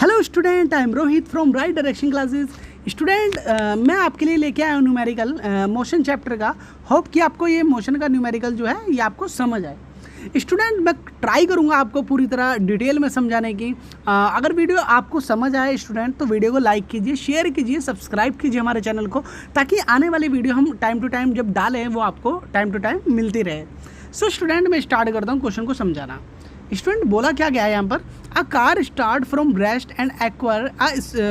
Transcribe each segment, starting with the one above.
Hello student, I am Rohit from right direction classes. Student, मैं आपके लिए लेके आया हूँ न्यूमेरिकल मोशन चैप्टर का। होप कि आपको ये मोशन का न्यूमेरिकल जो है ये आपको समझ आए। स्टूडेंट, मैं ट्राई करूँगा आपको पूरी तरह डिटेल में समझाने की। अगर वीडियो आपको समझ आए स्टूडेंट तो वीडियो को लाइक कीजिए, शेयर कीजिए, सब्सक्राइब कीजिए हमारे चैनल को, ताकि आने वाली वीडियो हम टाइम टू टाइम जब डालें वो आपको टाइम टू टाइम मिलती रहे। सो स्टूडेंट, मैं स्टार्ट करता हूँ क्वेश्चन को समझाना। स्टूडेंट, बोला क्या गया है यहाँ पर, a car start from rest and acquire a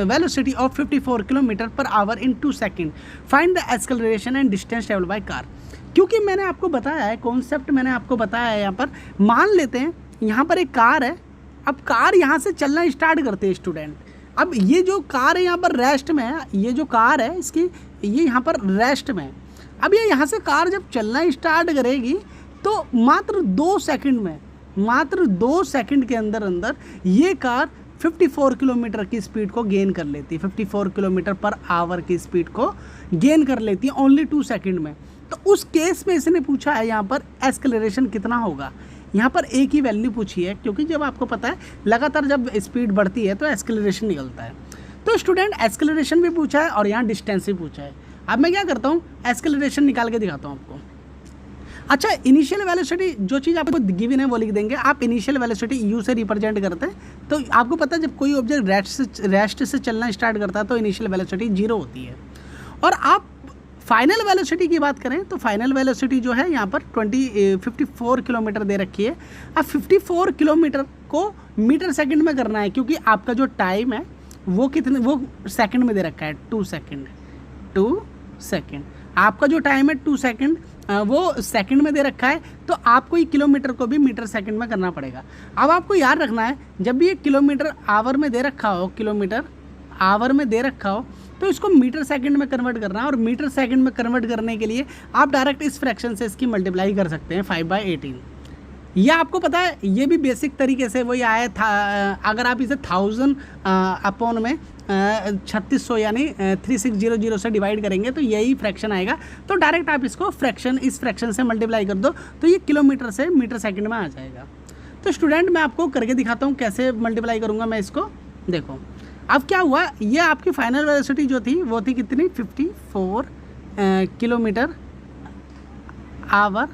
velocity of 54 kilometre per hour in 2 second, find the acceleration and distance travel by car. क्योंकि मैंने आपको बताया है, कॉन्सेप्ट मैंने आपको बताया है। यहाँ पर मान लेते हैं यहाँ पर एक कार है। अब कार यहाँ से चलना स्टार्ट करते हैं स्टूडेंट। अब ये जो कार है यहाँ पर रेस्ट में है, ये जो कार है इसकी ये यहाँ पर रेस्ट में है। अब ये यहाँ से कार जब चलना स्टार्ट करेगी तो मात्र 2 सेकंड के अंदर ये कार 54 किलोमीटर की स्पीड को गेन कर लेती है। 54 किलोमीटर पर आवर की स्पीड को गेन कर लेती है ओनली 2 सेकंड में। तो उस केस में इसने पूछा है यहाँ पर एक्सेलरेशन कितना होगा। यहाँ पर एक ही वैल्यू पूछी है, क्योंकि जब आपको पता है लगातार जब स्पीड बढ़ती है तो एक्सेलरेशन निकलता है। तो स्टूडेंट, एक्सेलरेशन भी पूछा है और यहाँ डिस्टेंस भी पूछा है। अब मैं क्या करता हूँ, एक्सेलरेशन निकाल के दिखाता हूँ आपको। अच्छा, इनिशियल वेलोसिटी जो चीज़ आपको गिवन है वो लिख देंगे। आप इनिशियल वेलोसिटी यू से रिप्रेजेंट करते हैं। तो आपको पता है जब कोई ऑब्जेक्ट रेस्ट से चलना स्टार्ट करता है तो इनिशियल वेलोसिटी 0 होती है। और आप फाइनल वेलोसिटी की बात करें तो फाइनल वेलोसिटी जो है यहाँ पर 54 किलोमीटर दे रखी है। अब 54 किलोमीटर को मीटर सेकंड में करना है, क्योंकि आपका जो टाइम है वो सेकंड में दे रखा है, 2 सेकंड। आपका जो टाइम है 2 सेकंड वो सेकंड में दे रखा है। तो आपको ये किलोमीटर को भी मीटर सेकंड में करना पड़ेगा। अब आपको याद रखना है, जब भी ये किलोमीटर आवर में दे रखा हो, किलोमीटर आवर में दे रखा हो, तो इसको मीटर सेकंड में कन्वर्ट करना है। और मीटर सेकंड में कन्वर्ट करने के लिए आप डायरेक्ट इस फ्रैक्शन से इसकी मल्टीप्लाई कर सकते हैं 5/18। यह आपको पता है, ये भी बेसिक तरीके से वही आया था। अगर आप इसे 1000 अपॉन में 3600 यानी 3600 से डिवाइड करेंगे तो यही फ्रैक्शन आएगा। तो डायरेक्ट आप इसको इस फ्रैक्शन से मल्टीप्लाई कर दो तो ये किलोमीटर से मीटर सेकंड में आ जाएगा। तो स्टूडेंट, मैं आपको करके दिखाता हूँ कैसे मल्टीप्लाई करूँगा मैं इसको। देखो अब क्या हुआ, ये आपकी फाइनल वेलोसिटी जो थी वो थी कितनी, 54 किलोमीटर आवर।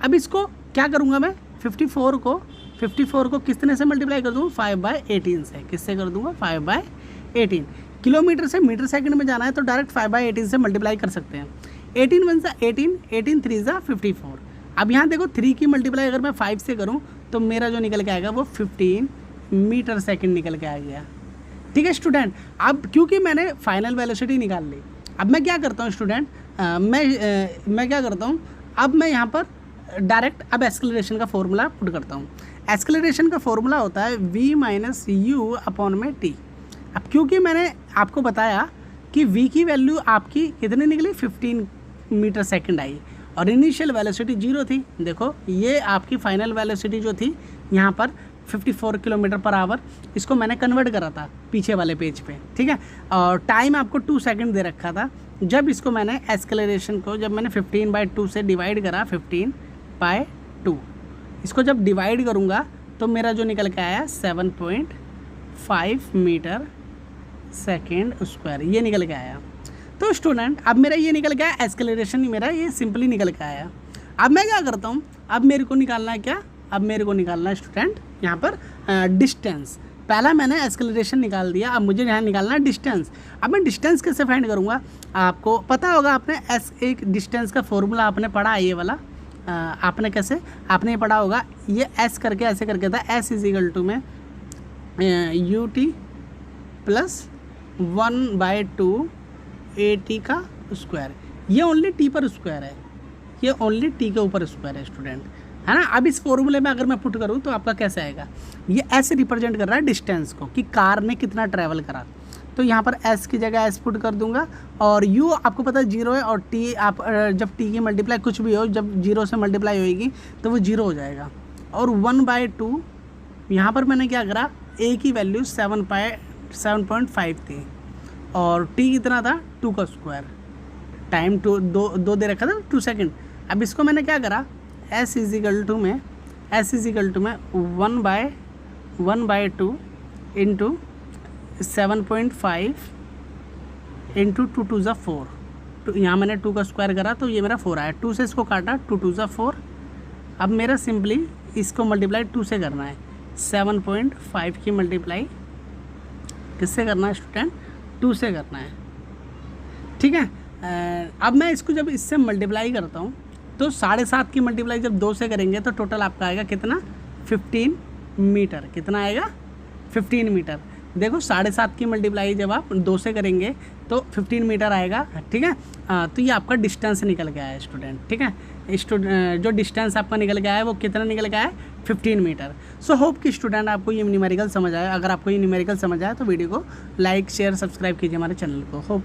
अब इसको क्या करूँगा मैं, 54 को कितने से मल्टीप्लाई कर दूँ, 5/18 से। किससे कर दूँगा, 5/18। किलोमीटर से मीटर सेकंड में जाना है तो डायरेक्ट 5/18 से मल्टीप्लाई कर सकते हैं। 18 1 सा 18, 18 3 सा 54। अब यहाँ देखो 3 की मल्टीप्लाई अगर मैं 5 से करूँ तो मेरा जो निकल के आएगा वो 15 मीटर सेकेंड निकल के आ गया। ठीक है स्टूडेंट, अब क्योंकि मैंने फाइनल वेलोसिटी निकाल ली, अब मैं क्या करता हूँ स्टूडेंट, मैं क्या करता हूँ, अब मैं यहाँ पर डायरेक्ट अब एक्सेलरेशन का फॉर्मूला पुट करता हूँ। एक्सेलरेशन का फॉर्मूला होता है v - u अपॉन में t। अब क्योंकि मैंने आपको बताया कि v की वैल्यू आपकी कितनी निकली, 15 मीटर सेकंड आई और इनिशियल वेलोसिटी 0 थी। देखो ये आपकी फाइनल वेलोसिटी जो थी यहाँ पर 54 किलोमीटर पर आवर, इसको मैंने कन्वर्ट करा था पीछे वाले पेज पे। ठीक है, और टाइम आपको 2 सेकंड दे रखा था। जब इसको मैंने एक्सेलरेशन को जब मैंने 15/2 से डिवाइड करा, 15/2, इसको जब डिवाइड करूँगा तो मेरा जो निकल के आया 7.5 मीटर सेकेंड स्क्वायर, ये निकल के आया। तो स्टूडेंट, अब मेरा ये निकल गया एक्सेलरेशन, मेरा ये सिंपली निकल के आया। अब मैं क्या करता हूँ, अब मेरे को निकालना है क्या, अब मेरे को निकालना है स्टूडेंट यहाँ पर डिस्टेंस। पहला मैंने एक्सेलरेशन निकाल दिया, अब मुझे यहाँ निकालना है डिस्टेंस। अब मैं डिस्टेंस कैसे फाइंड करूँगा, आपको पता होगा, आपने एक डिस्टेंस का फॉर्मूला आपने पढ़ा है, ये वाला आपने कैसे आपने ये पढ़ा होगा, ये एस करके ऐसे करके था, S = में UT + 1/2 AT का स्क्वायर। ये ओनली T पर स्क्वायर है, ये ओनली T के ऊपर स्क्वायर है स्टूडेंट, है ना। अब इस फॉर्मूले में अगर मैं पुट करूँ तो आपका कैसे आएगा, ये ऐसे रिप्रेजेंट कर रहा है डिस्टेंस को कि कार ने कितना ट्रैवल करा। तो यहाँ पर S की जगह S पुट कर दूंगा और U आपको पता है 0 है, और T आप जब T की मल्टीप्लाई कुछ भी हो, जब 0 से मल्टीप्लाई होएगी तो वो 0 हो जाएगा। और 1/2 यहाँ पर मैंने क्या करा, A की वैल्यू 7.5 थी और T कितना था, 2 का स्क्वायर। टाइम 2 दे रखा था, 2 सेकेंड। अब इसको मैंने क्या करा, S = में 1/2 इंटू 7.5 इंटू 2 2 ज़ा 4, तो यहाँ मैंने 2 का स्क्वायर करा तो ये मेरा 4 आया, 2 से इसको काटा, 2 2 ज़ा 4। अब मेरा सिंपली इसको मल्टीप्लाई 2 से करना है, 7.5 की मल्टीप्लाई किससे करना है स्टूडेंट, 2 से करना है, ठीक है। अब मैं इसको जब इससे मल्टीप्लाई करता हूँ तो 7.5 की मल्टीप्लाई जब 2 से करेंगे तो टोटल आपका आएगा कितना, 15 मीटर। कितना आएगा, 15 मीटर। देखो 7.5 की मल्टीप्लाई जब आप 2 से करेंगे तो 15 मीटर आएगा, ठीक है। तो ये आपका डिस्टेंस निकल गया है स्टूडेंट, ठीक है। जो डिस्टेंस आपका निकल गया है वो कितना निकल गया है, 15 मीटर। सो होप कि स्टूडेंट आपको ये न्यूमेरिकल समझ आया। अगर आपको ये न्यूमेरिकल समझ आया तो वीडियो को लाइक शेयर सब्सक्राइब कीजिए हमारे चैनल को। होप